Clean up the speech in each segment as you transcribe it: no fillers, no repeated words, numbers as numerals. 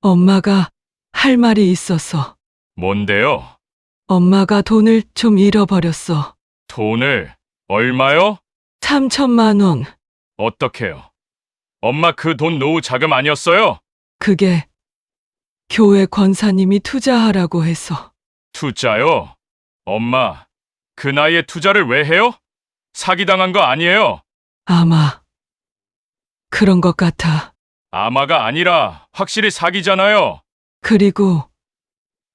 엄마가 할 말이 있어서. 뭔데요? 엄마가 돈을 좀 잃어버렸어. 돈을 얼마요? 3천만 원. 어떻게요? 엄마 그 돈 노후 자금 아니었어요? 그게 교회 권사님이 투자하라고 해서. 투자요? 엄마, 그 나이에 투자를 왜 해요? 사기당한 거 아니에요? 아마 그런 것 같아. 아마가 아니라 확실히 사기잖아요. 그리고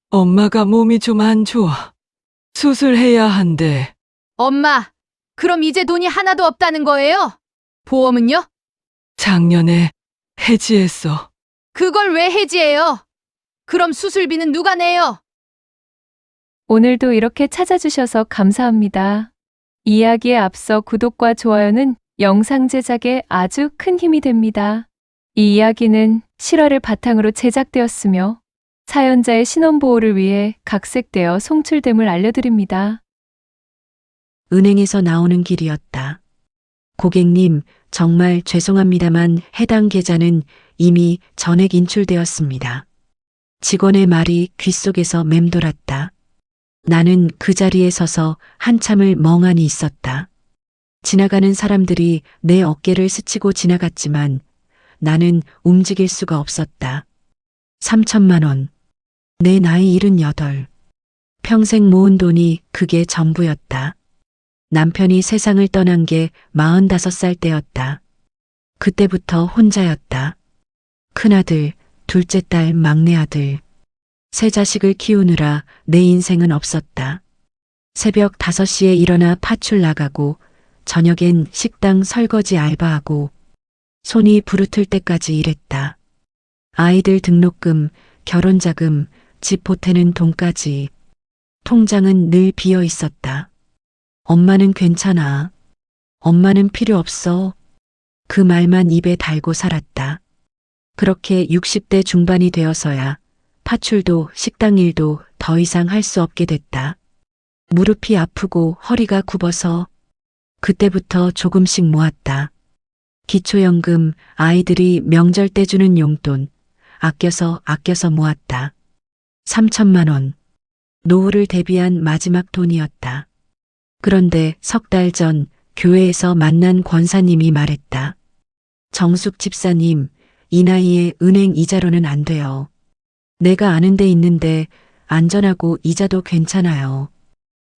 엄마가 몸이 좀 안 좋아. 수술해야 한대. 엄마, 그럼 이제 돈이 하나도 없다는 거예요? 보험은요? 작년에 해지했어. 그걸 왜 해지해요? 그럼 수술비는 누가 내요? 오늘도 이렇게 찾아주셔서 감사합니다. 이야기에 앞서 구독과 좋아요는 영상 제작에 아주 큰 힘이 됩니다. 이 이야기는 실화를 바탕으로 제작되었으며 사연자의 신원보호를 위해 각색되어 송출됨을 알려드립니다. 은행에서 나오는 길이었다. 고객님, 정말 죄송합니다만 해당 계좌는 이미 전액 인출되었습니다. 직원의 말이 귓속에서 맴돌았다. 나는 그 자리에 서서 한참을 멍하니 있었다. 지나가는 사람들이 내 어깨를 스치고 지나갔지만 나는 움직일 수가 없었다. 3천만 원. 내 나이 78. 평생 모은 돈이 그게 전부였다. 남편이 세상을 떠난 게 45살 때였다. 그때부터 혼자였다. 큰아들, 둘째 딸, 막내 아들. 세 자식을 키우느라 내 인생은 없었다. 새벽 5시에 일어나 파출 나가고 저녁엔 식당 설거지 알바하고 손이 부르틀 때까지 일했다. 아이들 등록금, 결혼자금, 집 보태는 돈까지. 통장은 늘 비어 있었다. 엄마는 괜찮아. 엄마는 필요 없어. 그 말만 입에 달고 살았다. 그렇게 60대 중반이 되어서야 파출도 식당 일도 더 이상 할 수 없게 됐다. 무릎이 아프고 허리가 굽어서 그때부터 조금씩 모았다. 기초연금, 아이들이 명절 때 주는 용돈, 아껴서 모았다. 3천만 원. 노후를 대비한 마지막 돈이었다. 그런데 석 달 전 교회에서 만난 권사님이 말했다. 정숙 집사님, 이 나이에 은행 이자로는 안 돼요. 내가 아는 데 있는데 안전하고 이자도 괜찮아요.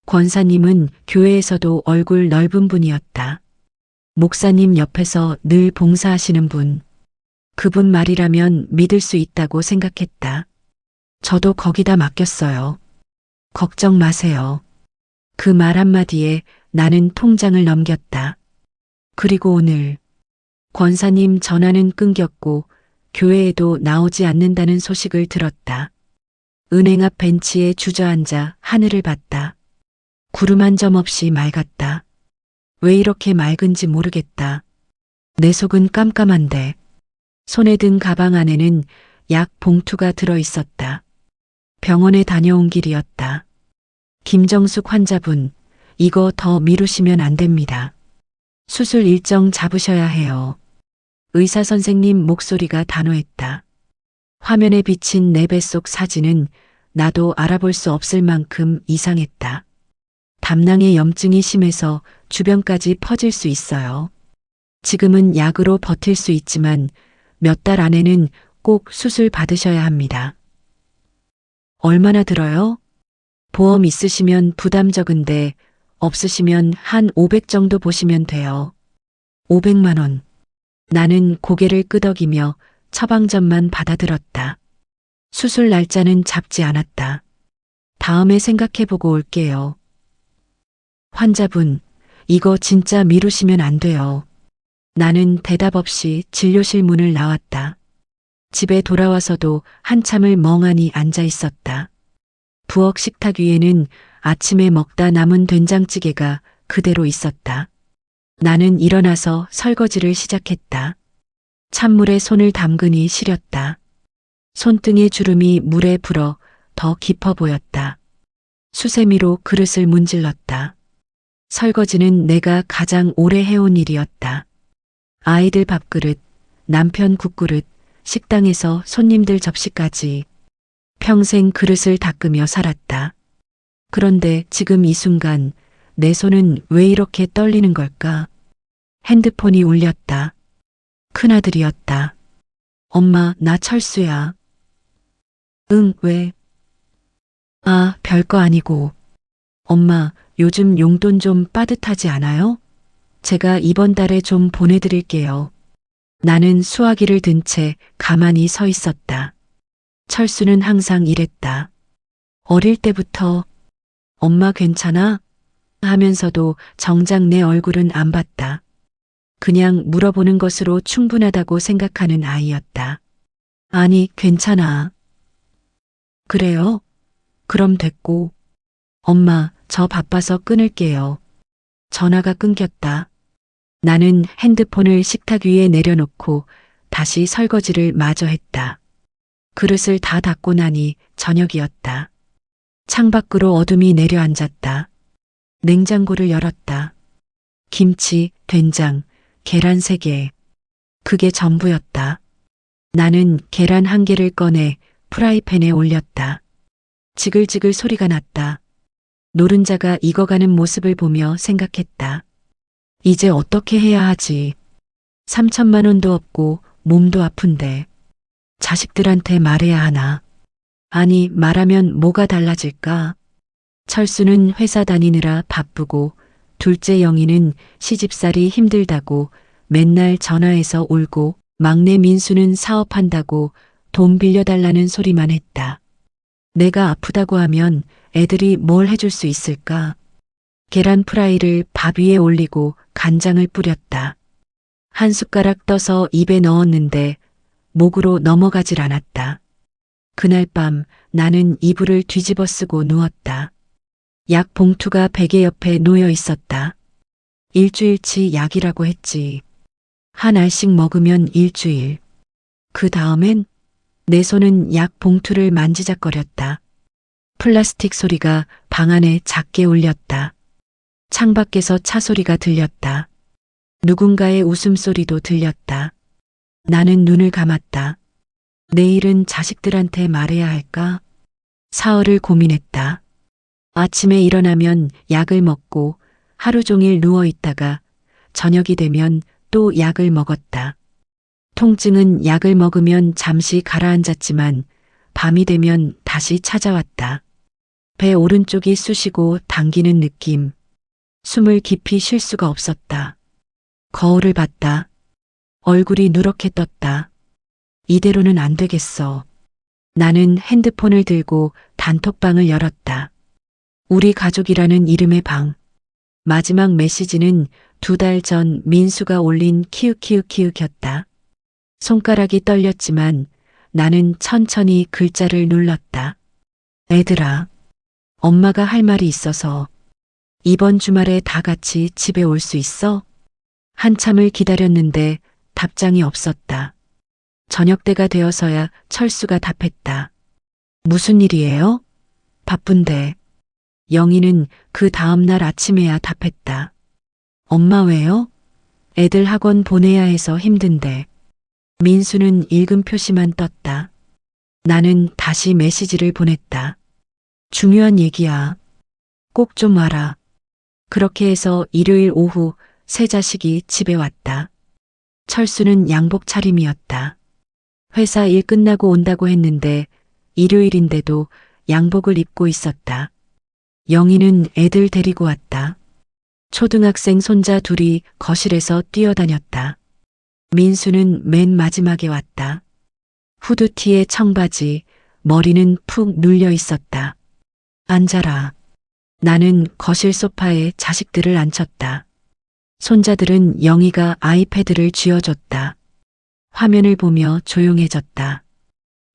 권사님은 교회에서도 얼굴 넓은 분이었다. 목사님 옆에서 늘 봉사하시는 분. 그분 말이라면 믿을 수 있다고 생각했다. 저도 거기다 맡겼어요. 걱정 마세요. 그 말 한마디에 나는 통장을 넘겼다. 그리고 오늘 권사님 전화는 끊겼고 교회에도 나오지 않는다는 소식을 들었다. 은행 앞 벤치에 주저앉아 하늘을 봤다. 구름 한 점 없이 맑았다. 왜 이렇게 맑은지 모르겠다. 내 속은 깜깜한데 손에 든 가방 안에는 약 봉투가 들어 있었다. 병원에 다녀온 길이었다. 김정숙 환자분, 이거 더 미루시면 안 됩니다. 수술 일정 잡으셔야 해요. 의사 선생님 목소리가 단호했다. 화면에 비친 내 뱃속 사진은 나도 알아볼 수 없을 만큼 이상했다. 담낭에 염증이 심해서 주변까지 퍼질 수 있어요. 지금은 약으로 버틸 수 있지만 몇 달 안에는 꼭 수술 받으셔야 합니다. 얼마나 들어요? 보험 있으시면 부담 적은데 없으시면 한 500 정도 보시면 돼요. 500만 원. 나는 고개를 끄덕이며 처방전만 받아들었다. 수술 날짜는 잡지 않았다. 다음에 생각해보고 올게요. 환자분, 이거 진짜 미루시면 안 돼요. 나는 대답 없이 진료실 문을 나왔다. 집에 돌아와서도 한참을 멍하니 앉아 있었다. 부엌 식탁 위에는 아침에 먹다 남은 된장찌개가 그대로 있었다. 나는 일어나서 설거지를 시작했다. 찬물에 손을 담그니 시렸다. 손등의 주름이 물에 불어 더 깊어 보였다. 수세미로 그릇을 문질렀다. 설거지는 내가 가장 오래 해온 일이었다. 아이들 밥그릇, 남편 국그릇, 식당에서 손님들 접시까지 평생 그릇을 닦으며 살았다. 그런데 지금 이 순간 내 손은 왜 이렇게 떨리는 걸까? 핸드폰이 울렸다. 큰아들이었다. 엄마, 나 철수야. 응, 왜? 아, 별거 아니고. 엄마, 요즘 용돈 좀 빠듯하지 않아요? 제가 이번 달에 좀 보내드릴게요. 나는 수화기를 든 채 가만히 서 있었다. 철수는 항상 이랬다. 어릴 때부터 엄마 괜찮아? 하면서도 정작 내 얼굴은 안 봤다. 그냥 물어보는 것으로 충분하다고 생각하는 아이였다. 아니, 괜찮아. 그래요? 그럼 됐고. 엄마, 저 바빠서 끊을게요. 전화가 끊겼다. 나는 핸드폰을 식탁 위에 내려놓고 다시 설거지를 마저 했다. 그릇을 다 닦고 나니 저녁이었다. 창밖으로 어둠이 내려앉았다. 냉장고를 열었다. 김치, 된장, 계란 3개. 그게 전부였다. 나는 계란 1개를 꺼내 프라이팬에 올렸다. 지글지글 소리가 났다. 노른자가 익어가는 모습을 보며 생각했다. 이제 어떻게 해야 하지? 3천만 원도 없고 몸도 아픈데 자식들한테 말해야 하나? 아니, 말하면 뭐가 달라질까? 철수는 회사 다니느라 바쁘고 둘째 영희는 시집살이 힘들다고 맨날 전화해서 울고 막내 민수는 사업한다고 돈 빌려달라는 소리만 했다. 내가 아프다고 하면 애들이 뭘 해줄 수 있을까? 계란 프라이를 밥 위에 올리고 간장을 뿌렸다. 한 숟가락 떠서 입에 넣었는데 목으로 넘어가질 않았다. 그날 밤 나는 이불을 뒤집어 쓰고 누웠다. 약 봉투가 베개 옆에 놓여 있었다. 일주일치 약이라고 했지. 한 알씩 먹으면 일주일. 그 다음엔 내 손은 약 봉투를 만지작거렸다. 플라스틱 소리가 방 안에 작게 울렸다. 창밖에서 차 소리가 들렸다. 누군가의 웃음소리도 들렸다. 나는 눈을 감았다. 내일은 자식들한테 말해야 할까? 사흘을 고민했다. 아침에 일어나면 약을 먹고 하루 종일 누워 있다가 저녁이 되면 또 약을 먹었다. 통증은 약을 먹으면 잠시 가라앉았지만 밤이 되면 다시 찾아왔다. 배 오른쪽이 쑤시고 당기는 느낌. 숨을 깊이 쉴 수가 없었다. 거울을 봤다. 얼굴이 누렇게 떴다. 이대로는 안 되겠어. 나는 핸드폰을 들고 단톡방을 열었다. 우리 가족이라는 이름의 방. 마지막 메시지는 2달 전 민수가 올린 키읔키읔키읔이었다. 손가락이 떨렸지만 나는 천천히 글자를 눌렀다. 애들아, 엄마가 할 말이 있어서 이번 주말에 다 같이 집에 올 수 있어? 한참을 기다렸는데 답장이 없었다. 저녁 때가 되어서야 철수가 답했다. 무슨 일이에요? 바쁜데. 영희는 그 다음날 아침에야 답했다. 엄마 왜요? 애들 학원 보내야 해서 힘든데. 민수는 읽음 표시만 떴다. 나는 다시 메시지를 보냈다. 중요한 얘기야. 꼭 좀 와라. 그렇게 해서 일요일 오후 새 자식이 집에 왔다. 철수는 양복 차림이었다. 회사 일 끝나고 온다고 했는데 일요일인데도 양복을 입고 있었다. 영희는 애들 데리고 왔다. 초등학생 손자 둘이 거실에서 뛰어다녔다. 민수는 맨 마지막에 왔다. 후드티에 청바지, 머리는 푹 눌려 있었다. 앉아라. 나는 거실 소파에 자식들을 앉혔다. 손자들은 영희가 아이패드를 쥐어줬다. 화면을 보며 조용해졌다.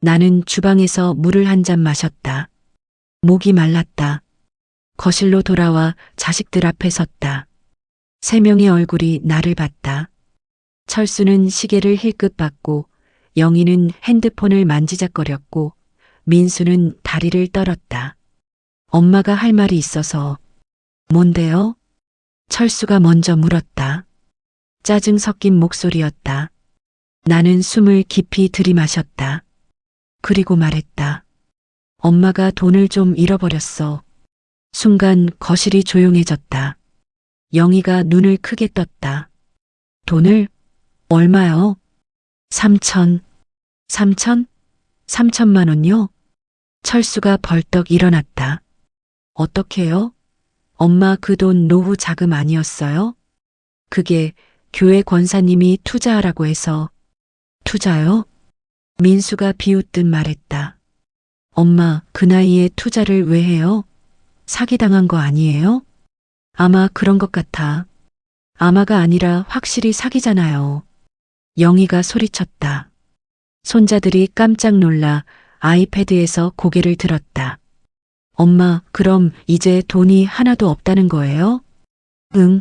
나는 주방에서 물을 한 잔 마셨다. 목이 말랐다. 거실로 돌아와 자식들 앞에 섰다. 3명의 얼굴이 나를 봤다. 철수는 시계를 힐끗 봤고 영희는 핸드폰을 만지작거렸고 민수는 다리를 떨었다. 엄마가 할 말이 있어서. 뭔데요? 철수가 먼저 물었다. 짜증 섞인 목소리였다. 나는 숨을 깊이 들이마셨다. 그리고 말했다. 엄마가 돈을 좀 잃어버렸어. 순간 거실이 조용해졌다. 영희가 눈을 크게 떴다. 돈을? 얼마요? 3천. 3천? 3천만 원요? 철수가 벌떡 일어났다. 어떻게요? 엄마 그 돈 노후 자금 아니었어요? 그게 교회 권사님이 투자하라고 해서. 투자요? 민수가 비웃듯 말했다. 엄마 그 나이에 투자를 왜 해요? 사기당한 거 아니에요? 아마 그런 것 같아. 아마가 아니라 확실히 사기잖아요. 영희가 소리쳤다. 손자들이 깜짝 놀라 아이패드에서 고개를 들었다. 엄마, 그럼 이제 돈이 하나도 없다는 거예요? 응.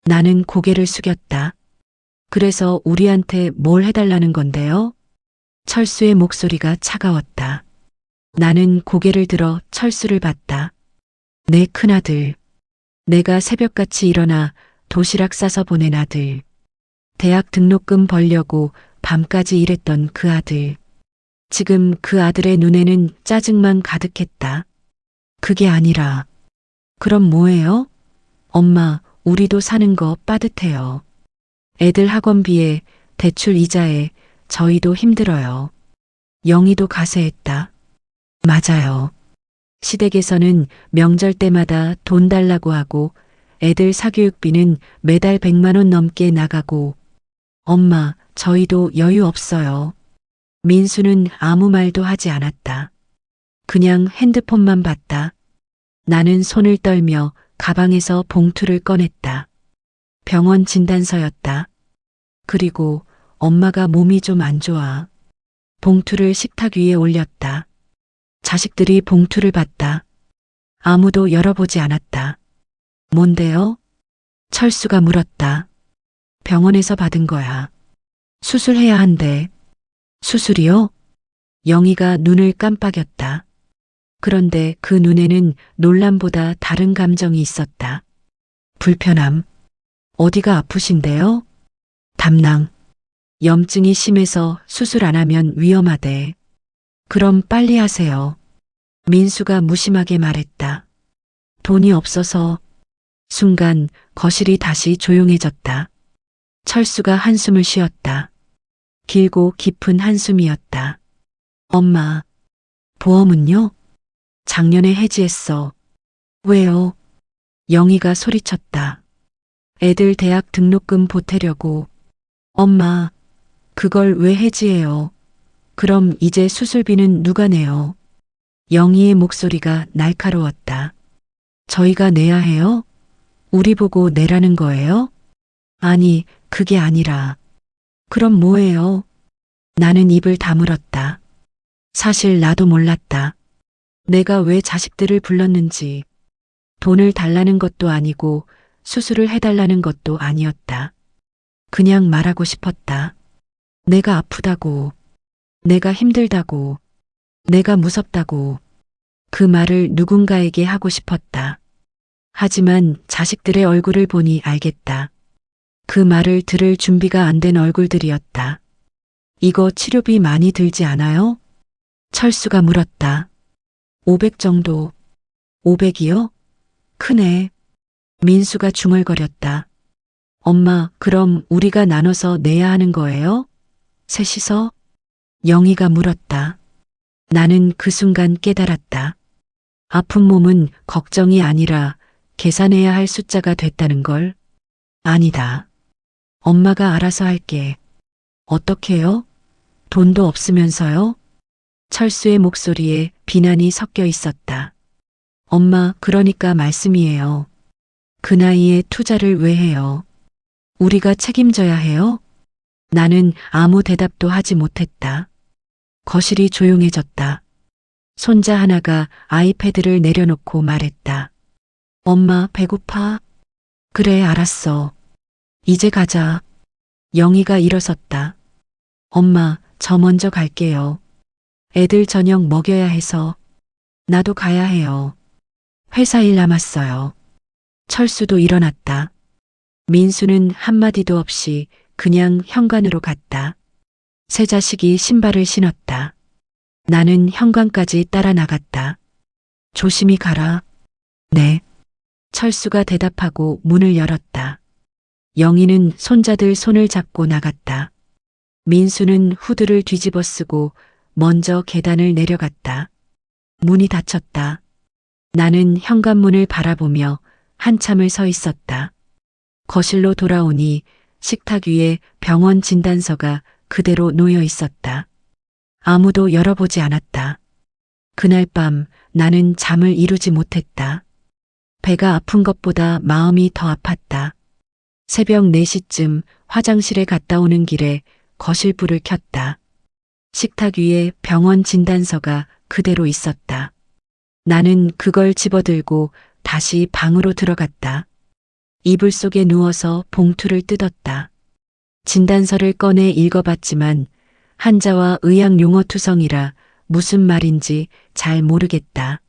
나는 고개를 숙였다. 그래서 우리한테 뭘 해달라는 건데요? 철수의 목소리가 차가웠다. 나는 고개를 들어 철수를 봤다. 내 큰아들. 내가 새벽같이 일어나 도시락 싸서 보낸 아들. 대학 등록금 벌려고 밤까지 일했던 그 아들. 지금 그 아들의 눈에는 짜증만 가득했다. 그게 아니라. 그럼 뭐예요? 엄마, 우리도 사는 거 빠듯해요. 애들 학원비에, 대출 이자에 저희도 힘들어요. 영희도 가세했다. 맞아요. 시댁에서는 명절 때마다 돈 달라고 하고 애들 사교육비는 매달 100만 원 넘게 나가고. 엄마, 저희도 여유 없어요. 민수는 아무 말도 하지 않았다. 그냥 핸드폰만 봤다. 나는 손을 떨며 가방에서 봉투를 꺼냈다. 병원 진단서였다. 그리고 엄마가 몸이 좀 안 좋아. 봉투를 식탁 위에 올렸다. 자식들이 봉투를 봤다. 아무도 열어보지 않았다. 뭔데요? 철수가 물었다. 병원에서 받은 거야. 수술해야 한대. 수술이요? 영희가 눈을 깜빡였다. 그런데 그 눈에는 놀람보다 다른 감정이 있었다. 불편함. 어디가 아프신데요? 담낭. 염증이 심해서 수술 안 하면 위험하대. 그럼 빨리 하세요. 민수가 무심하게 말했다. 돈이 없어서. 순간 거실이 다시 조용해졌다. 철수가 한숨을 쉬었다. 길고 깊은 한숨이었다. 엄마, 보험은요? 작년에 해지했어. 왜요? 영희가 소리쳤다. 애들 대학 등록금 보태려고. 엄마, 그걸 왜 해지해요? 그럼 이제 수술비는 누가 내요? 영희의 목소리가 날카로웠다. 저희가 내야 해요? 우리 보고 내라는 거예요? 아니, 그게 아니라. 그럼 뭐예요? 나는 입을 다물었다. 사실 나도 몰랐다. 내가 왜 자식들을 불렀는지. 돈을 달라는 것도 아니고 수술을 해달라는 것도 아니었다. 그냥 말하고 싶었다. 내가 아프다고. 내가 힘들다고. 내가 무섭다고. 그 말을 누군가에게 하고 싶었다. 하지만 자식들의 얼굴을 보니 알겠다. 그 말을 들을 준비가 안 된 얼굴들이었다. 이거 치료비 많이 들지 않아요? 철수가 물었다. 500 정도. 500이요? 크네. 민수가 중얼거렸다. 엄마, 그럼 우리가 나눠서 내야 하는 거예요? 셋이서? 영희가 물었다. 나는 그 순간 깨달았다. 아픈 몸은 걱정이 아니라 계산해야 할 숫자가 됐다는 걸. 아니다. 엄마가 알아서 할게. 어떻게요? 돈도 없으면서요? 철수의 목소리에 비난이 섞여 있었다. 엄마, 그러니까 말씀이에요. 그 나이에 투자를 왜 해요? 우리가 책임져야 해요? 나는 아무 대답도 하지 못했다. 거실이 조용해졌다. 손자 하나가 아이패드를 내려놓고 말했다. 엄마, 배고파? 그래, 알았어. 이제 가자. 영희가 일어섰다. 엄마, 저 먼저 갈게요. 애들 저녁 먹여야 해서. 나도 가야 해요. 회사 일 남았어요. 철수도 일어났다. 민수는 한마디도 없이 그냥 현관으로 갔다. 새 자식이 신발을 신었다. 나는 현관까지 따라 나갔다. 조심히 가라. 네. 철수가 대답하고 문을 열었다. 영희는 손자들 손을 잡고 나갔다. 민수는 후드를 뒤집어 쓰고 먼저 계단을 내려갔다. 문이 닫혔다. 나는 현관문을 바라보며 한참을 서 있었다. 거실로 돌아오니 식탁 위에 병원 진단서가 그대로 놓여 있었다. 아무도 열어보지 않았다. 그날 밤 나는 잠을 이루지 못했다. 배가 아픈 것보다 마음이 더 아팠다. 새벽 4시쯤 화장실에 갔다 오는 길에 거실 불을 켰다. 식탁 위에 병원 진단서가 그대로 있었다. 나는 그걸 집어들고 다시 방으로 들어갔다. 이불 속에 누워서 봉투를 뜯었다. 진단서를 꺼내 읽어봤지만 한자와 의학 용어 투성이라 무슨 말인지 잘 모르겠다.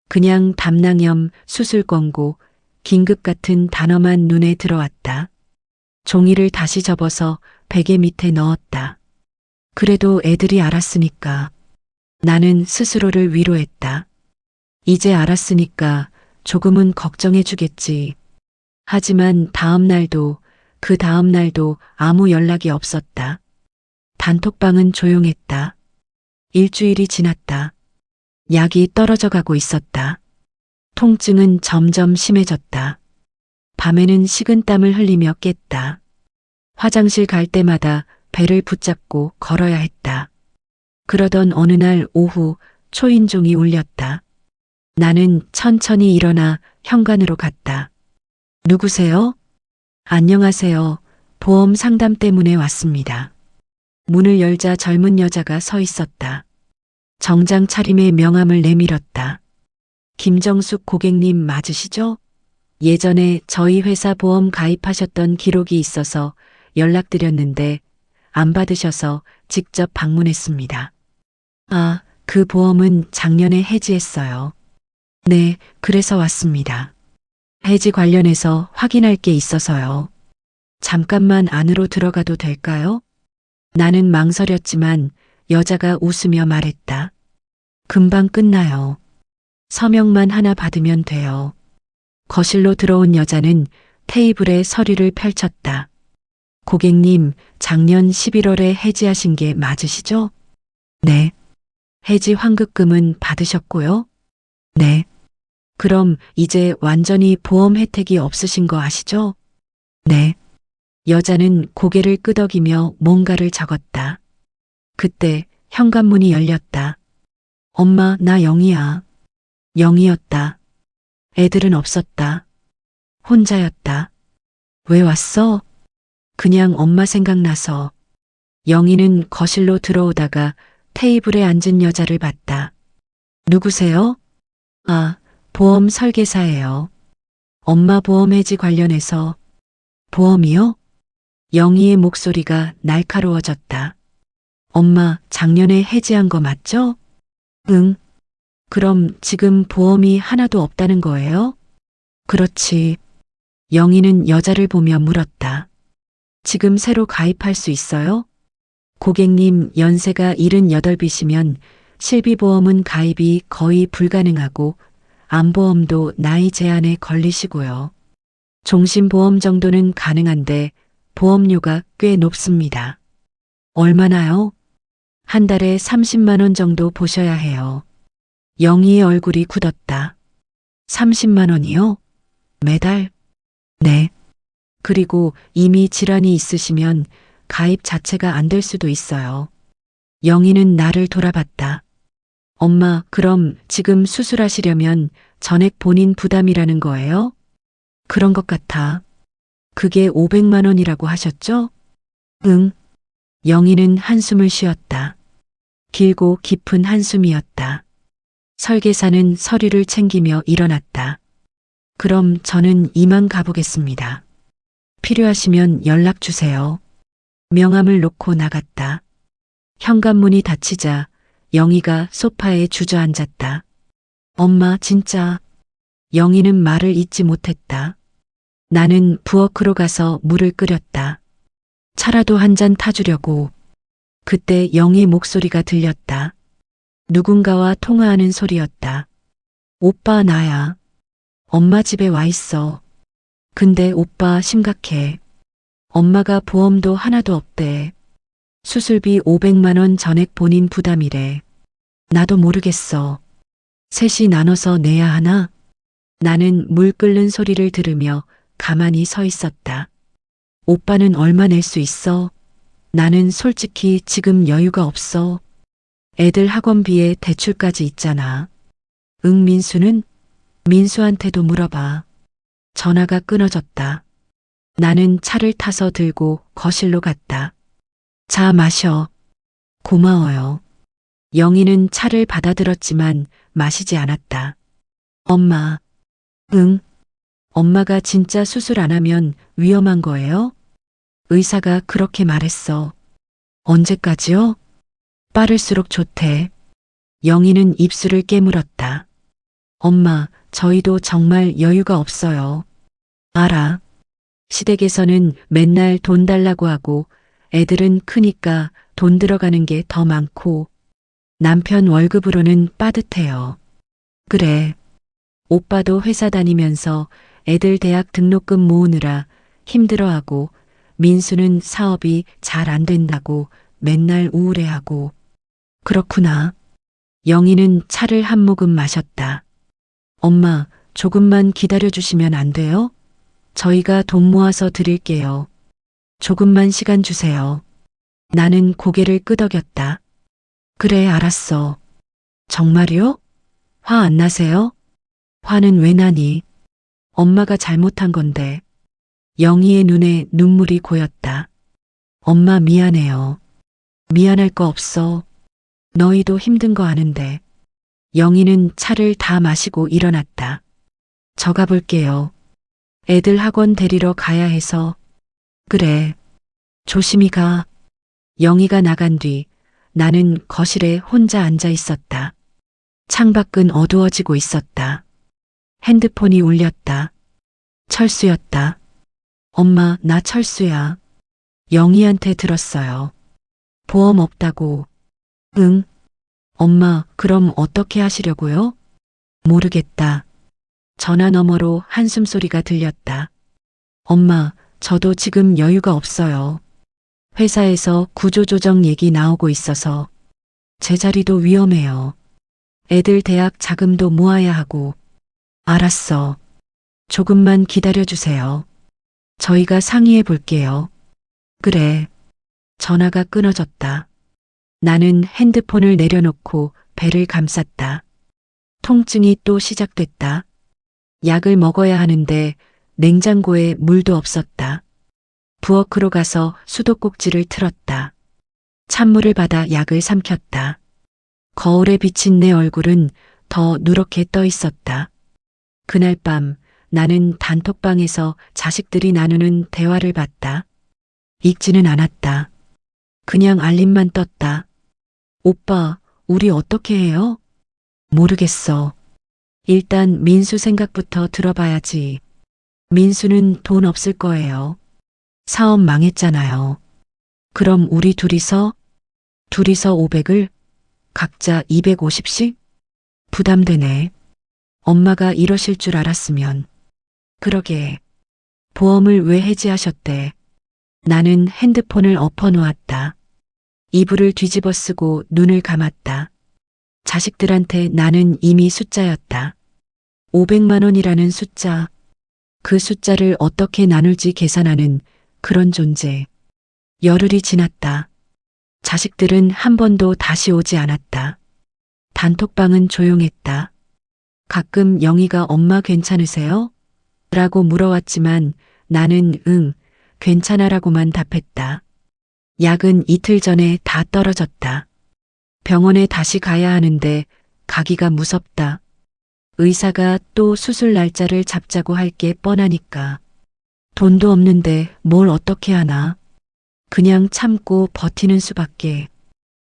그냥 담낭염 수술 권고 긴급 같은 단어만 눈에 들어왔다. 종이를 다시 접어서 베개 밑에 넣었다. 그래도 애들이 알았으니까. 나는 스스로를 위로했다. 이제 알았으니까 조금은 걱정해 주겠지. 하지만 다음 날도 그 다음 날도 아무 연락이 없었다. 단톡방은 조용했다. 일주일이 지났다. 약이 떨어져 가고 있었다. 통증은 점점 심해졌다. 밤에는 식은땀을 흘리며 깼다. 화장실 갈 때마다 배를 붙잡고 걸어야 했다. 그러던 어느 날 오후 초인종이 울렸다. 나는 천천히 일어나 현관으로 갔다. 누구세요? 안녕하세요. 보험 상담 때문에 왔습니다. 문을 열자 젊은 여자가 서 있었다. 정장 차림의 명함을 내밀었다. 김정숙 고객님 맞으시죠? 예전에 저희 회사 보험 가입하셨던 기록이 있어서 연락드렸는데 안 받으셔서 직접 방문했습니다. 아, 그 보험은 작년에 해지했어요. 네, 그래서 왔습니다. 해지 관련해서 확인할 게 있어서요. 잠깐만 안으로 들어가도 될까요? 나는 망설였지만 여자가 웃으며 말했다. 금방 끝나요. 서명만 하나 받으면 돼요. 거실로 들어온 여자는 테이블에 서류를 펼쳤다. 고객님, 작년 11월에 해지하신 게 맞으시죠? 네. 해지 환급금은 받으셨고요? 네. 그럼 이제 완전히 보험 혜택이 없으신 거 아시죠? 네. 여자는 고개를 끄덕이며 뭔가를 적었다. 그때 현관문이 열렸다. 엄마, 나 영희야. 영희였다. 애들은 없었다. 혼자였다. 왜 왔어? 그냥 엄마 생각나서. 영희는 거실로 들어오다가 테이블에 앉은 여자를 봤다. 누구세요? 아, 보험 설계사예요. 엄마 보험 해지 관련해서. 보험이요? 영희의 목소리가 날카로워졌다. 엄마, 작년에 해지한 거 맞죠? 응. 그럼 지금 보험이 하나도 없다는 거예요? 그렇지. 영희는 여자를 보며 물었다. 지금 새로 가입할 수 있어요? 고객님 연세가 78이시면 실비보험은 가입이 거의 불가능하고 암보험도 나이 제한에 걸리시고요. 종신보험 정도는 가능한데 보험료가 꽤 높습니다. 얼마나요? 한 달에 30만 원 정도 보셔야 해요. 영희의 얼굴이 굳었다. 30만 원이요? 매달? 네. 그리고 이미 질환이 있으시면 가입 자체가 안 될 수도 있어요. 영희는 나를 돌아봤다. 엄마, 그럼 지금 수술하시려면 전액 본인 부담이라는 거예요? 그런 것 같아. 그게 500만 원이라고 하셨죠? 응. 영희는 한숨을 쉬었다. 길고 깊은 한숨이었다. 설계사는 서류를 챙기며 일어났다. 그럼 저는 이만 가보겠습니다. 필요하시면 연락 주세요. 명함을 놓고 나갔다. 현관문이 닫히자 영희가 소파에 주저앉았다. 엄마, 진짜. 영희는 말을 잇지 못했다. 나는 부엌으로 가서 물을 끓였다. 차라도 한 잔 타주려고. 그때 영희의 목소리가 들렸다. 누군가와 통화하는 소리였다. 오빠 나야. 엄마 집에 와 있어. 근데 오빠 심각해. 엄마가 보험도 하나도 없대. 수술비 500만 원 전액 본인 부담이래. 나도 모르겠어. 셋이 나눠서 내야 하나? 나는 물 끓는 소리를 들으며 가만히 서 있었다. 오빠는 얼마 낼 수 있어? 나는 솔직히 지금 여유가 없어. 애들 학원비에 대출까지 있잖아. 응, 민수는? 민수한테도 물어봐. 전화가 끊어졌다. 나는 차를 타서 들고 거실로 갔다. 자, 마셔. 고마워요. 영희는 차를 받아들었지만 마시지 않았다. 엄마. 응. 엄마가 진짜 수술 안 하면 위험한 거예요? 의사가 그렇게 말했어. 언제까지요? 빠를수록 좋대. 영희는 입술을 깨물었다. 엄마, 저희도 정말 여유가 없어요. 알아. 시댁에서는 맨날 돈 달라고 하고 애들은 크니까 돈 들어가는 게 더 많고 남편 월급으로는 빠듯해요. 그래. 오빠도 회사 다니면서 애들 대학 등록금 모으느라 힘들어하고 민수는 사업이 잘 안 된다고 맨날 우울해하고. 그렇구나. 영희는 차를 한 모금 마셨다. 엄마, 조금만 기다려주시면 안 돼요? 저희가 돈 모아서 드릴게요. 조금만 시간 주세요. 나는 고개를 끄덕였다. 그래, 알았어. 정말요? 화 안 나세요? 화는 왜 나니? 엄마가 잘못한 건데. 영희의 눈에 눈물이 고였다. 엄마 미안해요. 미안할 거 없어. 너희도 힘든 거 아는데. 영희는 차를 다 마시고 일어났다. 저 가볼게요. 애들 학원 데리러 가야 해서. 그래. 조심히 가. 영희가 나간 뒤 나는 거실에 혼자 앉아 있었다. 창밖은 어두워지고 있었다. 핸드폰이 울렸다. 철수였다. 엄마, 나 철수야. 영희한테 들었어요. 보험 없다고. 응. 엄마, 그럼 어떻게 하시려고요? 모르겠다. 전화 너머로 한숨 소리가 들렸다. 엄마, 저도 지금 여유가 없어요. 회사에서 구조조정 얘기 나오고 있어서 제 자리도 위험해요. 애들 대학 자금도 모아야 하고. 알았어. 조금만 기다려주세요. 저희가 상의해 볼게요. 그래. 전화가 끊어졌다. 나는 핸드폰을 내려놓고 배를 감쌌다. 통증이 또 시작됐다. 약을 먹어야 하는데 냉장고에 물도 없었다. 부엌으로 가서 수도꼭지를 틀었다. 찬물을 받아 약을 삼켰다. 거울에 비친 내 얼굴은 더 누렇게 떠 있었다. 그날 밤 나는 단톡방에서 자식들이 나누는 대화를 봤다. 읽지는 않았다. 그냥 알림만 떴다. 오빠, 우리 어떻게 해요? 모르겠어. 일단 민수 생각부터 들어봐야지. 민수는 돈 없을 거예요. 사업 망했잖아요. 그럼 우리 둘이서 500을 각자 250씩? 부담되네. 엄마가 이러실 줄 알았으면. 그러게. 보험을 왜 해지하셨대? 나는 핸드폰을 엎어놓았다. 이불을 뒤집어 쓰고 눈을 감았다. 자식들한테 나는 이미 숫자였다. 500만 원이라는 숫자. 그 숫자를 어떻게 나눌지 계산하는 그런 존재. 열흘이 지났다. 자식들은 한 번도 다시 오지 않았다. 단톡방은 조용했다. 가끔 영희가 엄마 괜찮으세요? 라고 물어왔지만 나는 응, 괜찮아라고만 답했다. 약은 이틀 전에 다 떨어졌다. 병원에 다시 가야 하는데 가기가 무섭다. 의사가 또 수술 날짜를 잡자고 할 게 뻔하니까. 돈도 없는데 뭘 어떻게 하나. 그냥 참고 버티는 수밖에.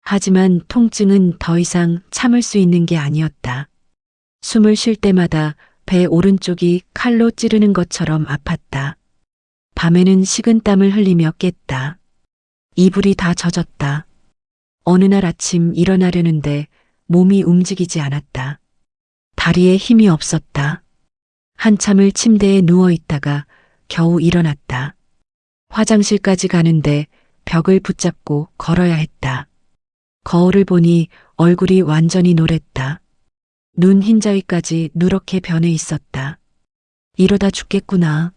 하지만 통증은 더 이상 참을 수 있는 게 아니었다. 숨을 쉴 때마다 배 오른쪽이 칼로 찌르는 것처럼 아팠다. 밤에는 식은땀을 흘리며 깼다. 이불이 다 젖었다. 어느 날 아침 일어나려는데 몸이 움직이지 않았다. 다리에 힘이 없었다. 한참을 침대에 누워 있다가 겨우 일어났다. 화장실까지 가는데 벽을 붙잡고 걸어야 했다. 거울을 보니 얼굴이 완전히 노랬다. 눈 흰자위까지 누렇게 변해 있었다. 이러다 죽겠구나.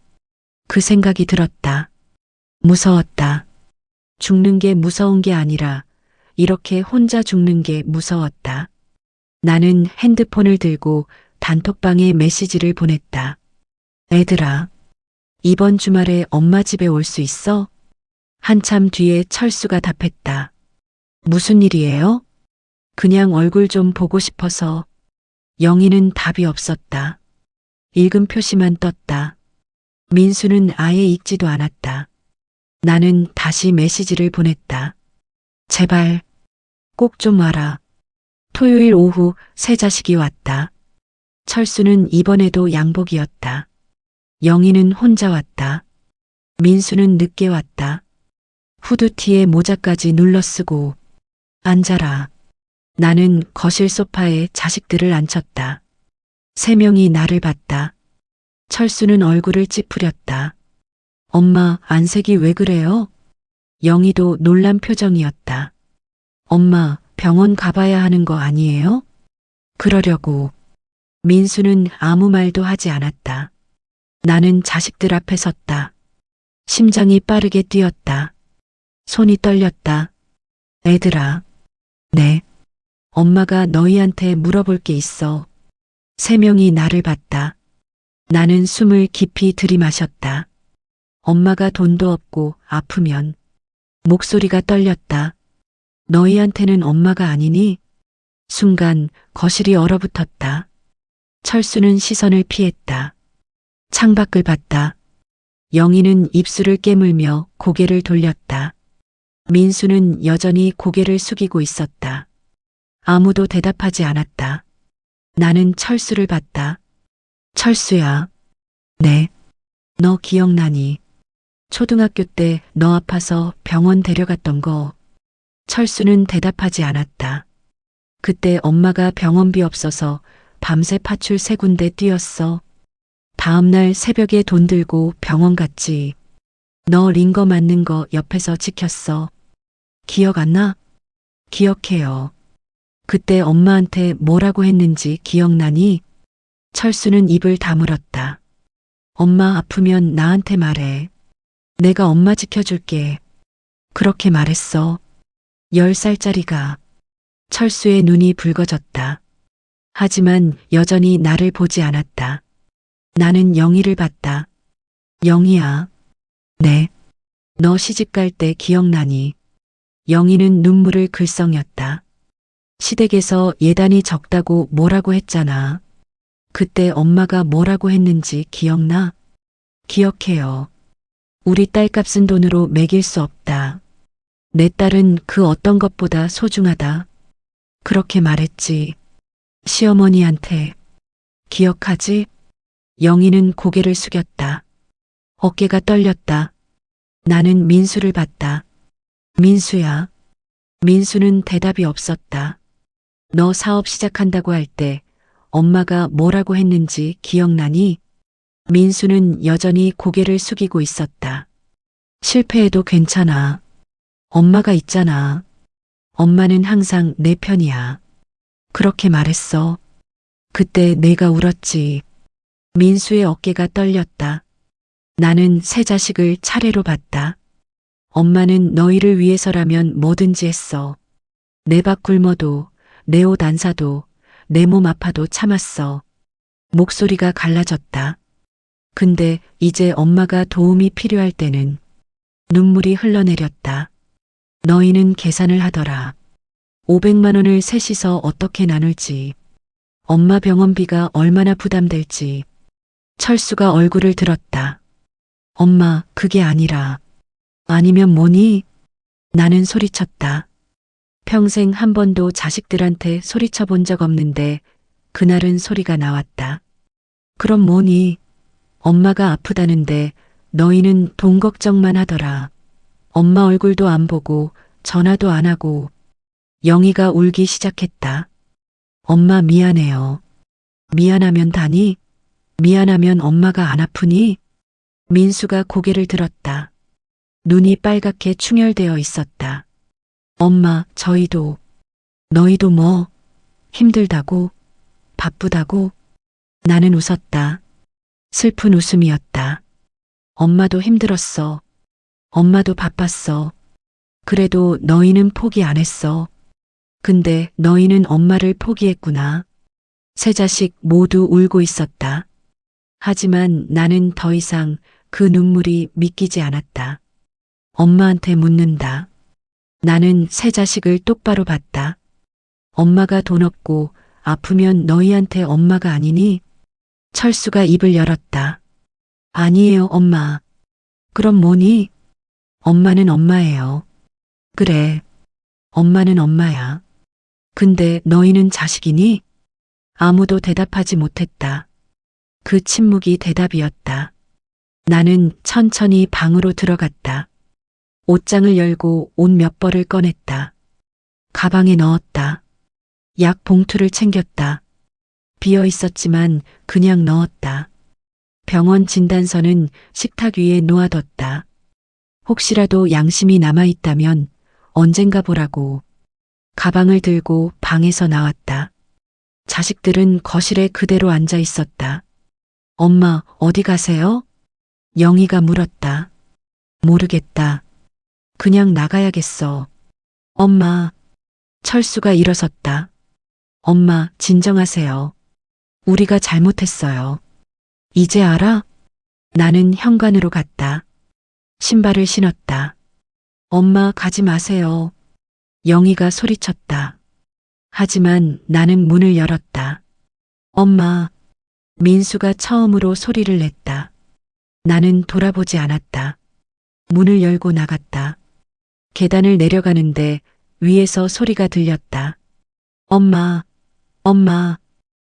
그 생각이 들었다. 무서웠다. 죽는 게 무서운 게 아니라 이렇게 혼자 죽는 게 무서웠다. 나는 핸드폰을 들고 단톡방에 메시지를 보냈다. 애들아, 이번 주말에 엄마 집에 올 수 있어? 한참 뒤에 철수가 답했다. 무슨 일이에요? 그냥 얼굴 좀 보고 싶어서. 영희는 답이 없었다. 읽음 표시만 떴다. 민수는 아예 읽지도 않았다. 나는 다시 메시지를 보냈다. 제발, 꼭 좀 와라. 토요일 오후 새 자식이 왔다. 철수는 이번에도 양복이었다. 영희는 혼자 왔다. 민수는 늦게 왔다. 후드티에 모자까지 눌러쓰고. 앉아라. 나는 거실 소파에 자식들을 앉혔다. 세 명이 나를 봤다. 철수는 얼굴을 찌푸렸다. 엄마, 안색이 왜 그래요? 영희도 놀란 표정이었다. 엄마, 병원 가봐야 하는 거 아니에요? 그러려고. 민수는 아무 말도 하지 않았다. 나는 자식들 앞에 섰다. 심장이 빠르게 뛰었다. 손이 떨렸다. 애들아. 네. 엄마가 너희한테 물어볼 게 있어. 세 명이 나를 봤다. 나는 숨을 깊이 들이마셨다. 엄마가 돈도 없고 아프면. 목소리가 떨렸다. 너희한테는 엄마가 아니니? 순간 거실이 얼어붙었다. 철수는 시선을 피했다. 창밖을 봤다. 영희는 입술을 깨물며 고개를 돌렸다. 민수는 여전히 고개를 숙이고 있었다. 아무도 대답하지 않았다. 나는 철수를 봤다. 철수야. 네. 너 기억나니? 초등학교 때 너 아파서 병원 데려갔던 거. 철수는 대답하지 않았다. 그때 엄마가 병원비 없어서 밤새 파출 3군데 뛰었어. 다음날 새벽에 돈 들고 병원 갔지. 너 링거 맞는 거 옆에서 지켰어. 기억 안 나? 기억해요. 그때 엄마한테 뭐라고 했는지 기억나니? 철수는 입을 다물었다. 엄마 아프면 나한테 말해. 내가 엄마 지켜줄게. 그렇게 말했어. 10살짜리가. 철수의 눈이 붉어졌다. 하지만 여전히 나를 보지 않았다. 나는 영희를 봤다. 영희야. 네. 너 시집 갈 때 기억나니? 영희는 눈물을 글썽였다. 시댁에서 예단이 적다고 뭐라고 했잖아. 그때 엄마가 뭐라고 했는지 기억나? 기억해요. 우리 딸값은 돈으로 매길 수 없다. 내 딸은 그 어떤 것보다 소중하다. 그렇게 말했지. 시어머니한테. 기억하지? 영희는 고개를 숙였다. 어깨가 떨렸다. 나는 민수를 봤다. 민수야. 민수는 대답이 없었다. 너 사업 시작한다고 할 때 엄마가 뭐라고 했는지 기억나니? 민수는 여전히 고개를 숙이고 있었다. 실패해도 괜찮아. 엄마가 있잖아. 엄마는 항상 내 편이야. 그렇게 말했어. 그때 내가 울었지. 민수의 어깨가 떨렸다. 나는 세 자식을 차례로 봤다. 엄마는 너희를 위해서라면 뭐든지 했어. 내 밥 굶어도, 내 옷 안 사도, 내 몸 아파도 참았어. 목소리가 갈라졌다. 근데 이제 엄마가 도움이 필요할 때는 눈물이 흘러내렸다. 너희는 계산을 하더라. 500만 원을 셋이서 어떻게 나눌지. 엄마 병원비가 얼마나 부담될지. 철수가 얼굴을 들었다. 엄마, 그게 아니라. 아니면 뭐니? 나는 소리쳤다. 평생 한 번도 자식들한테 소리쳐 본 적 없는데 그날은 소리가 나왔다. 그럼 뭐니? 엄마가 아프다는데 너희는 돈 걱정만 하더라. 엄마 얼굴도 안 보고 전화도 안 하고 영희가 울기 시작했다. 엄마 미안해요. 미안하면 다니? 미안하면 엄마가 안 아프니? 민수가 고개를 들었다. 눈이 빨갛게 충혈되어 있었다. 엄마, 저희도, 너희도 뭐, 힘들다고, 바쁘다고? 나는 웃었다. 슬픈 웃음이었다. 엄마도 힘들었어. 엄마도 바빴어. 그래도 너희는 포기 안 했어. 근데 너희는 엄마를 포기했구나. 세 자식 모두 울고 있었다. 하지만 나는 더 이상 그 눈물이 믿기지 않았다. 엄마한테 묻는다. 나는 세 자식을 똑바로 봤다. 엄마가 돈 없고 아프면 너희한테 엄마가 아니니? 철수가 입을 열었다. 아니에요, 엄마. 그럼 뭐니? 엄마는 엄마예요. 그래. 엄마는 엄마야. 근데 너희는 자식이니? 아무도 대답하지 못했다. 그 침묵이 대답이었다. 나는 천천히 방으로 들어갔다. 옷장을 열고 옷 몇 벌을 꺼냈다. 가방에 넣었다. 약 봉투를 챙겼다. 비어 있었지만 그냥 넣었다. 병원 진단서는 식탁 위에 놓아뒀다. 혹시라도 양심이 남아있다면 언젠가 보라고. 가방을 들고 방에서 나왔다. 자식들은 거실에 그대로 앉아 있었다. 엄마, 어디 가세요? 영희가 물었다. 모르겠다. 그냥 나가야겠어. 엄마. 철수가 일어섰다. 엄마, 진정하세요. 우리가 잘못했어요. 이제 알아? 나는 현관으로 갔다. 신발을 신었다. 엄마, 가지 마세요. 영희가 소리쳤다. 하지만 나는 문을 열었다. 엄마. 민수가 처음으로 소리를 냈다. 나는 돌아보지 않았다. 문을 열고 나갔다. 계단을 내려가는데 위에서 소리가 들렸다. 엄마, 엄마.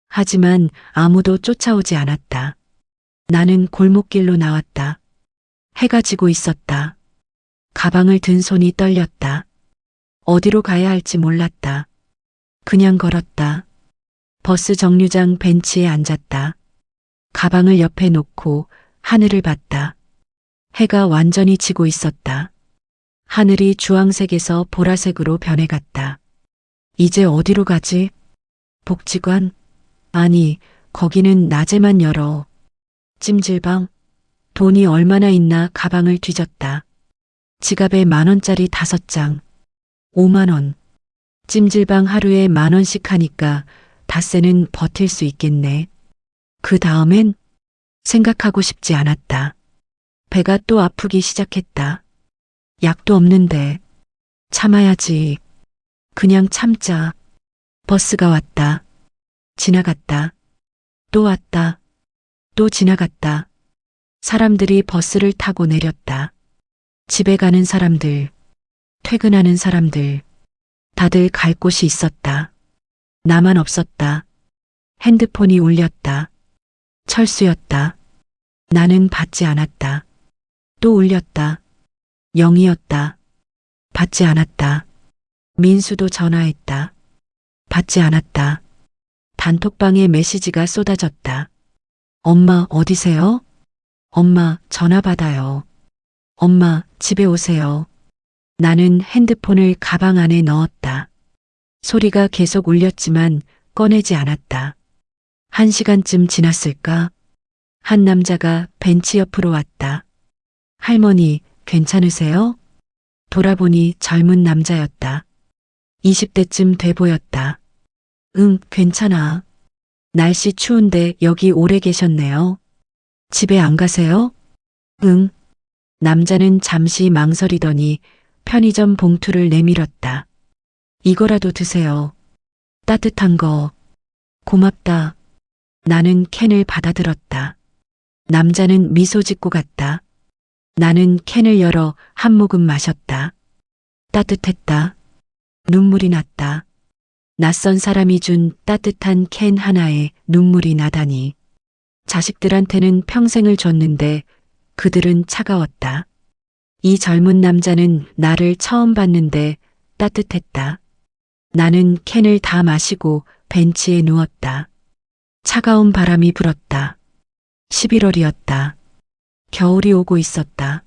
하지만 아무도 쫓아오지 않았다. 나는 골목길로 나왔다. 해가 지고 있었다. 가방을 든 손이 떨렸다. 어디로 가야 할지 몰랐다. 그냥 걸었다. 버스 정류장 벤치에 앉았다. 가방을 옆에 놓고 하늘을 봤다. 해가 완전히 지고 있었다. 하늘이 주황색에서 보라색으로 변해갔다. 이제 어디로 가지? 복지관? 아니, 거기는 낮에만 열어. 찜질방? 돈이 얼마나 있나 가방을 뒤졌다. 지갑에 10,000원짜리 5장. 50,000원. 찜질방 하루에 10,000원씩 하니까 닷새는 버틸 수 있겠네. 그 다음엔 생각하고 싶지 않았다. 배가 또 아프기 시작했다. 약도 없는데 참아야지. 그냥 참자. 버스가 왔다. 지나갔다. 또 왔다. 또 지나갔다. 사람들이 버스를 타고 내렸다. 집에 가는 사람들, 퇴근하는 사람들, 다들 갈 곳이 있었다. 나만 없었다. 핸드폰이 울렸다. 철수였다. 나는 받지 않았다. 또 울렸다. 영희였다. 받지 않았다. 민수도 전화했다. 받지 않았다. 단톡방에 메시지가 쏟아졌다. 엄마 어디세요? 엄마 전화 받아요. 엄마 집에 오세요. 나는 핸드폰을 가방 안에 넣었다. 소리가 계속 울렸지만 꺼내지 않았다. 1시간쯤 지났을까? 한 남자가 벤치 옆으로 왔다. 할머니, 괜찮으세요? 돌아보니 젊은 남자였다. 20대쯤 돼 보였다. 응, 괜찮아. 날씨 추운데 여기 오래 계셨네요. 집에 안 가세요? 응. 남자는 잠시 망설이더니 편의점 봉투를 내밀었다. 이거라도 드세요. 따뜻한 거. 고맙다. 나는 캔을 받아들었다. 남자는 미소 짓고 갔다. 나는 캔을 열어 한 모금 마셨다. 따뜻했다. 눈물이 났다. 낯선 사람이 준 따뜻한 캔 하나에 눈물이 나다니. 자식들한테는 평생을 줬는데 그들은 차가웠다. 이 젊은 남자는 나를 처음 봤는데 따뜻했다. 나는 캔을 다 마시고 벤치에 누웠다. 차가운 바람이 불었다. 11월이었다. 겨울이 오고 있었다.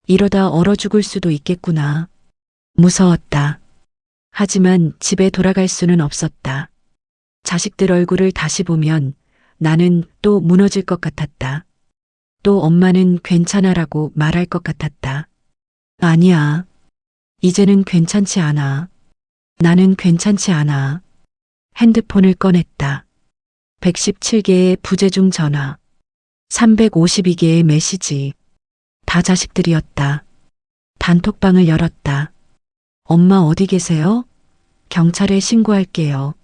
이러다 얼어 죽을 수도 있겠구나. 무서웠다. 하지만 집에 돌아갈 수는 없었다. 자식들 얼굴을 다시 보면 나는 또 무너질 것 같았다. 또 엄마는 괜찮아라고 말할 것 같았다. 아니야. 이제는 괜찮지 않아. 나는 괜찮지 않아. 핸드폰을 꺼냈다. 117개의 부재중 전화. 352개의 메시지. 다 자식들이었다. 단톡방을 열었다. 엄마 어디 계세요? 경찰에 신고할게요.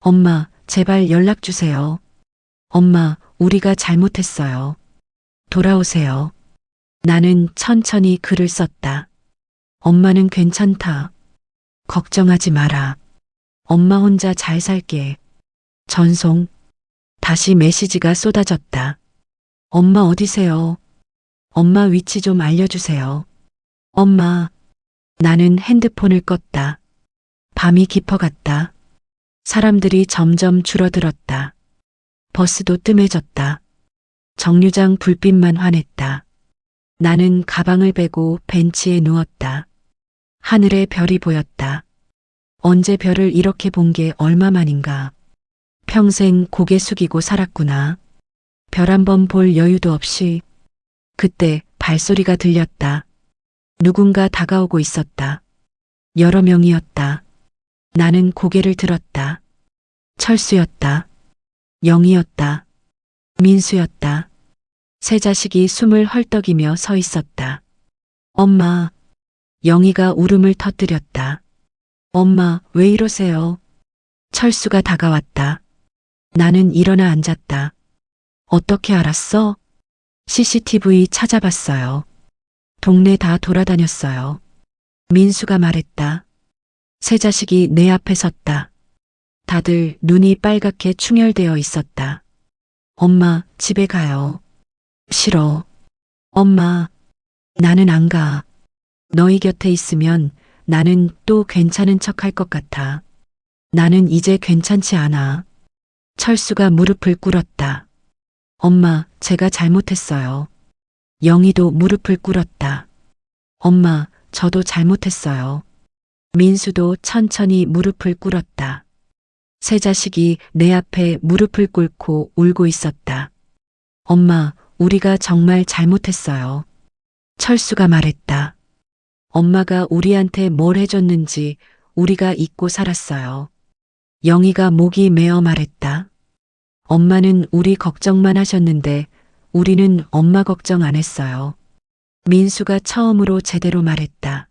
엄마, 제발 연락 주세요. 엄마, 우리가 잘못했어요. 돌아오세요. 나는 천천히 글을 썼다. 엄마는 괜찮다. 걱정하지 마라. 엄마 혼자 잘 살게. 전송. 다시 메시지가 쏟아졌다. 엄마 어디세요? 엄마 위치 좀 알려주세요. 엄마. 나는 핸드폰을 껐다. 밤이 깊어갔다. 사람들이 점점 줄어들었다. 버스도 뜸해졌다. 정류장 불빛만 환했다. 나는 가방을 베고 벤치에 누웠다. 하늘에 별이 보였다. 언제 별을 이렇게 본 게 얼마만인가. 평생 고개 숙이고 살았구나. 별 한 번 볼 여유도 없이. 그때 발소리가 들렸다. 누군가 다가오고 있었다. 여러 명이었다. 나는 고개를 들었다. 철수였다. 영이었다. 민수였다. 세 자식이 숨을 헐떡이며 서 있었다. 엄마. 영희가 울음을 터뜨렸다. 엄마, 왜 이러세요? 철수가 다가왔다. 나는 일어나 앉았다. 어떻게 알았어? CCTV 찾아봤어요. 동네 다 돌아다녔어요. 민수가 말했다. 세 자식이 내 앞에 섰다. 다들 눈이 빨갛게 충혈되어 있었다. 엄마, 집에 가요. 싫어. 엄마, 나는 안 가. 너희 곁에 있으면 나는 또 괜찮은 척 할 것 같아. 나는 이제 괜찮지 않아. 철수가 무릎을 꿇었다. 엄마, 제가 잘못했어요. 영희도 무릎을 꿇었다. 엄마, 저도 잘못했어요. 민수도 천천히 무릎을 꿇었다. 세 자식이 내 앞에 무릎을 꿇고 울고 있었다. 엄마, 우리가 정말 잘못했어요. 철수가 말했다. 엄마가 우리한테 뭘 해줬는지 우리가 잊고 살았어요. 영희가 목이 메어 말했다. 엄마는 우리 걱정만 하셨는데 우리는 엄마 걱정 안 했어요. 민수가 처음으로 제대로 말했다.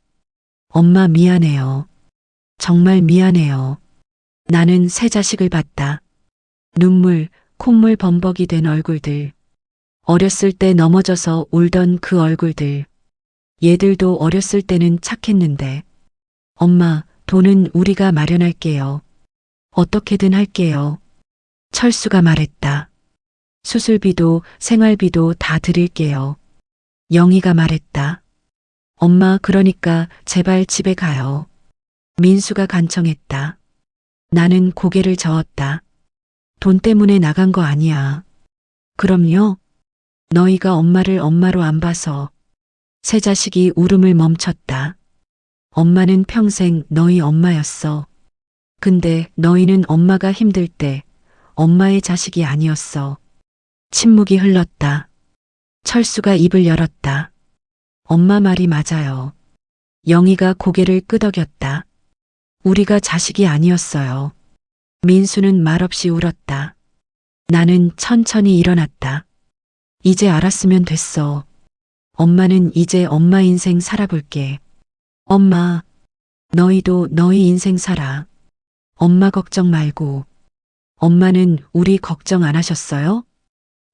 엄마 미안해요. 정말 미안해요. 나는 세 자식을 봤다. 눈물, 콧물 범벅이 된 얼굴들. 어렸을 때 넘어져서 울던 그 얼굴들. 얘들도 어렸을 때는 착했는데. 엄마, 돈은 우리가 마련할게요. 어떻게든 할게요. 철수가 말했다. 수술비도 생활비도 다 드릴게요. 영희가 말했다. 엄마, 그러니까 제발 집에 가요. 민수가 간청했다. 나는 고개를 저었다. 돈 때문에 나간 거 아니야. 그럼요. 너희가 엄마를 엄마로 안 봐서. 세 자식이 울음을 멈췄다. 엄마는 평생 너희 엄마였어. 근데 너희는 엄마가 힘들 때 엄마의 자식이 아니었어. 침묵이 흘렀다. 철수가 입을 열었다. 엄마 말이 맞아요. 영희가 고개를 끄덕였다. 우리가 자식이 아니었어요. 민수는 말없이 울었다. 나는 천천히 일어났다. 이제 알았으면 됐어. 엄마는 이제 엄마 인생 살아볼게. 엄마, 너희도 너희 인생 살아. 엄마 걱정 말고. 엄마는 우리 걱정 안 하셨어요?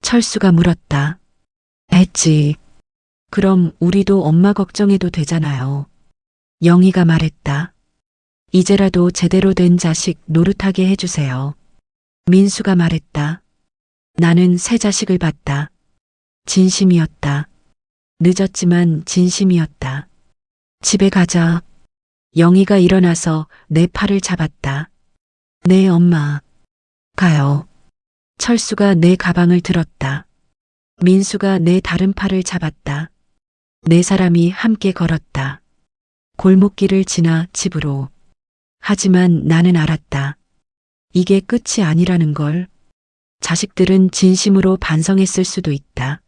철수가 물었다. 했지. 그럼 우리도 엄마 걱정해도 되잖아요. 영희가 말했다. 이제라도 제대로 된 자식 노릇하게 해주세요. 민수가 말했다. 나는 새 자식을 봤다. 진심이었다. 늦었지만 진심이었다. 집에 가자. 영희가 일어나서 내 팔을 잡았다. 네, 엄마. 가요. 철수가 내 가방을 들었다. 민수가 내 다른 팔을 잡았다. 네 사람이 함께 걸었다. 골목길을 지나 집으로. 하지만 나는 알았다. 이게 끝이 아니라는 걸. 자식들은 진심으로 반성했을 수도 있다.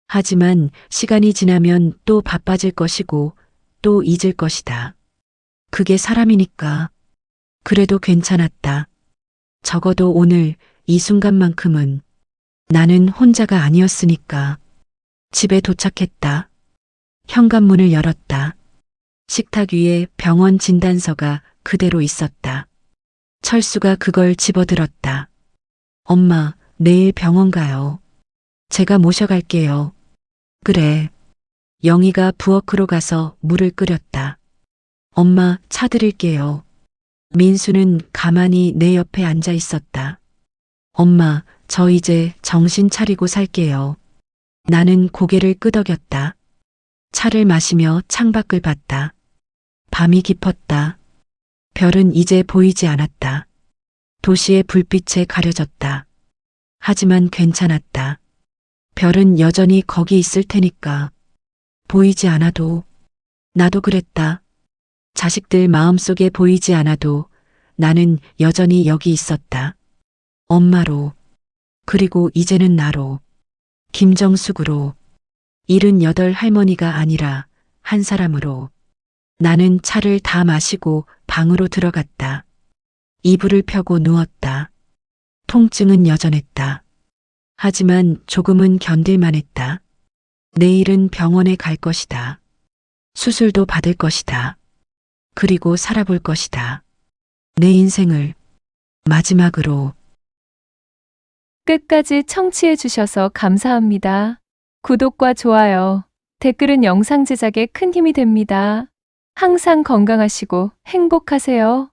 하지만 시간이 지나면 또 바빠질 것이고 또 잊을 것이다. 그게 사람이니까. 그래도 괜찮았다. 적어도 오늘 이 순간만큼은 나는 혼자가 아니었으니까. 집에 도착했다. 현관문을 열었다. 식탁 위에 병원 진단서가 그대로 있었다. 철수가 그걸 집어들었다. 엄마, 내일 병원 가요. 제가 모셔갈게요. 그래. 영희가 부엌으로 가서 물을 끓였다. 엄마, 차 드릴게요. 민수는 가만히 내 옆에 앉아 있었다. 엄마, 저 이제 정신 차리고 살게요. 나는 고개를 끄덕였다. 차를 마시며 창밖을 봤다. 밤이 깊었다. 별은 이제 보이지 않았다. 도시의 불빛에 가려졌다. 하지만 괜찮았다. 별은 여전히 거기 있을 테니까. 보이지 않아도. 나도 그랬다. 자식들 마음속에 보이지 않아도 나는 여전히 여기 있었다. 엄마로. 그리고 이제는 나로. 김정숙으로. 78 할머니가 아니라 한 사람으로. 나는 차를 다 마시고 방으로 들어갔다. 이불을 펴고 누웠다. 통증은 여전했다. 하지만 조금은 견딜만 했다. 내일은 병원에 갈 것이다. 수술도 받을 것이다. 그리고 살아볼 것이다. 내 인생을 마지막으로. 끝까지 청취해 주셔서 감사합니다. 구독과 좋아요, 댓글은 영상 제작에 큰 힘이 됩니다. 항상 건강하시고 행복하세요.